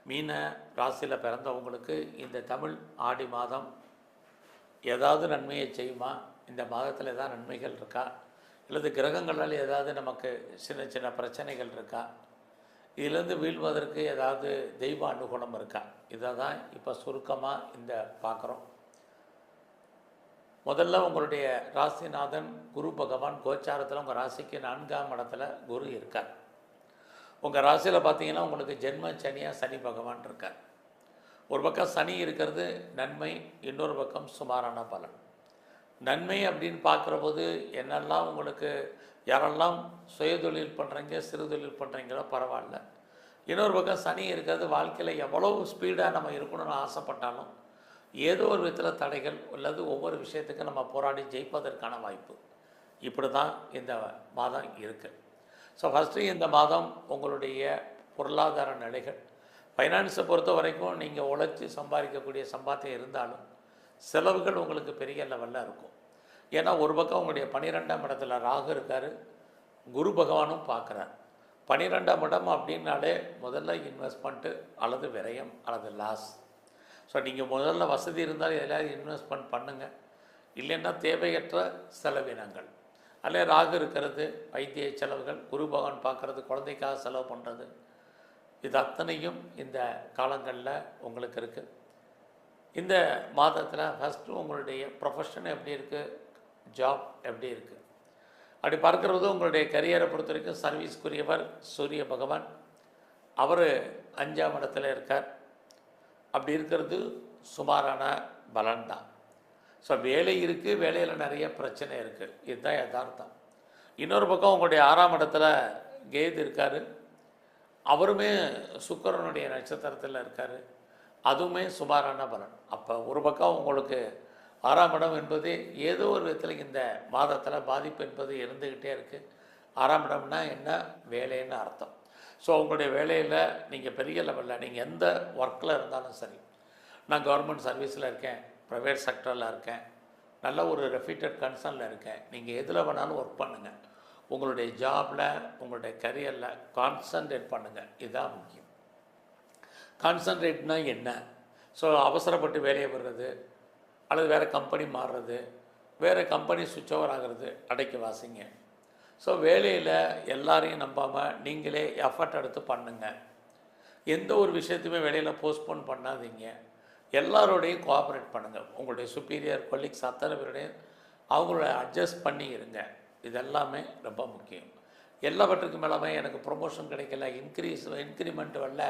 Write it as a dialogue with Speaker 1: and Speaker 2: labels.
Speaker 1: மீன ராசியில் பிறந்தவங்களுக்கு இந்த தமிழ் ஆடி மாதம் ஏதாவது நன்மையை செய்யுமா? இந்த மாதத்தில் ஏதாவது நன்மைகள் இருக்கா? அல்லது கிரகங்களால் ஏதாவது நமக்கு சின்ன சின்ன பிரச்சனைகள் இருக்கா? இதிலேருந்து வீழ்வதற்கு ஏதாவது தெய்வ அனுகூலம் இருக்கா? இதை தான் இப்போ சுருக்கமாக இந்த பார்க்குறோம். முதல்ல உங்களுடைய ராசிநாதன் குரு பகவான் கோச்சாரத்தில் உங்கள் ராசிக்கு 4ஆம் இடத்துல குரு இருக்கார். உங்கள் ராசியில் பார்த்தீங்கன்னா உங்களுக்கு ஜென்ம சனியாக சனி பகவான் இருக்கார். ஒரு பக்கம் சனி இருக்கிறது நன்மை, இன்னொரு பக்கம் சுமாரான பலன். நன்மை அப்படின்னு பார்க்குற போது என்னெல்லாம் உங்களுக்கு யாரெல்லாம் சுயதொழில் பண்ணுறீங்க, சிறு தொழில் பண்ணுறீங்களோ பரவாயில்ல. இன்னொரு பக்கம் சனி இருக்கிறது வாழ்க்கையில் எவ்வளவு ஸ்பீடாக நம்ம இருக்கணும்னு ஆசைப்பட்டாலும் ஏதோ ஒரு விதத்தில் தடைகள் அல்லது ஒவ்வொரு விஷயத்துக்கும் நம்ம போராடி ஜெயிப்பதற்கான வாய்ப்பு. இப்படி தான் இந்த மாதம் இருக்குது. ஸோ ஃபஸ்ட்டு இந்த மாதம் உங்களுடைய பொருளாதார நிலைகள், ஃபைனான்ஸை பொறுத்த வரைக்கும் நீங்கள் உழைச்சி சம்பாதிக்கக்கூடிய சம்பாத்தியம் இருந்தாலும் செலவுகள் உங்களுக்கு பெரிய லெவலில் இருக்கும். ஏன்னா ஒரு பக்கம் உங்களுடைய 12ஆம் இடத்துல ராகு இருக்கார், குரு பகவானும் பார்க்குறார். 12ஆம் இடம் அப்படின்னாலே முதல்ல இன்வெஸ்ட்மெண்ட்டு அல்லது விரயம் அல்லது லாஸ். ஸோ நீங்கள் முதல்ல வசதி இருந்தால் எதாவது இன்வெஸ்ட்மெண்ட் பண்ணுங்கள், இல்லைன்னா தேவையற்ற செலவினங்கள். அல்ல ராகு இருக்கிறது வைத்திய செலவுகள், குரு பகவான் பார்க்குறது குழந்தைக்காக செலவு பண்ணுறது, இது அத்தனையும் இந்த காலங்களில் உங்களுக்கு இருக்குது. இந்த மாதத்தில் ஃபஸ்ட்டு உங்களுடைய ப்ரொஃபஷன் எப்படி இருக்குது, ஜாப் எப்படி இருக்குது அப்படி பார்க்குறது. உங்களுடைய கரியரை பொறுத்த வரைக்கும் சர்வீஸ்க்குரியவர் சூரிய பகவான், அவர் 5ஆம் இடத்துல இருக்கார். அப்படி இருக்கிறது சுமாரான பலன் தான். ஸோ வேலை இருக்குது, வேலையில் நிறைய பிரச்சனை இருக்குது, இதுதான் யதார்த்தம். இன்னொரு பக்கம் உங்களுடைய 6ஆம் இடத்துல கேது இருக்கார், அவருமே சுக்கிரனுடைய நட்சத்திரத்தில் இருக்கார், அதுவுமே சுமாரான பலன். அப்போ ஒரு பக்கம் உங்களுக்கு 6ஆம் இடம் என்பது ஏதோ ஒரு விதத்தில் இந்த மாதத்தில் பாதிப்பு என்பது இருந்துக்கிட்டே இருக்குது. 6ஆம் இடம்னா என்ன, வேலைன்னு அர்த்தம். ஸோ உங்களுடைய வேலையில் நீங்கள் பெரிய லெவலில் நீங்கள் எந்த ஒர்க்கில் இருந்தாலும் சரி, நான் கவர்மெண்ட் சர்வீஸில் இருக்கேன், ப்ரைவேட் செக்டரில் இருக்கேன், நல்ல ஒரு ரெஃப்யூட்டட் கன்சர்னில் இருக்கேன், நீங்கள் எதில் வேணாலும் ஒர்க் பண்ணுங்கள். உங்களுடைய ஜாபில் உங்களுடைய கரியரில் கான்சன்ட்ரேட் பண்ணுங்கள், இதுதான் முக்கியம். கான்சன்ட்ரேட்னால் என்ன? ஸோ அவசரப்பட்டு வேலையை விடுறது அல்லது வேறு கம்பெனி மாறுறது, வேறு கம்பெனி சுவிட்ச் ஓவர் ஆகிறது, அடைக்கி வாசிங்க. ஸோ வேலையில் எல்லாரையும் நம்பாமல் நீங்களே எஃபர்ட் எடுத்து பண்ணுங்கள். எந்த ஒரு விஷயத்தையுமே வேலையில் போஸ்ட்போன் பண்ணாதீங்க. எல்லாரோடையும் கோஆப்ரேட் பண்ணுங்கள். உங்களுடைய சுப்பீரியர் கொலீக்ஸ் அத்தனை பேருடையும் அவங்களோட அட்ஜஸ்ட் பண்ணி இருங்க. இதெல்லாமே ரொம்ப முக்கியம். எல்லாவற்றுக்கும் மேலாமே எனக்கு ப்ரொமோஷன் கிடைக்கல, இன்க்ரிமெண்ட் வரல,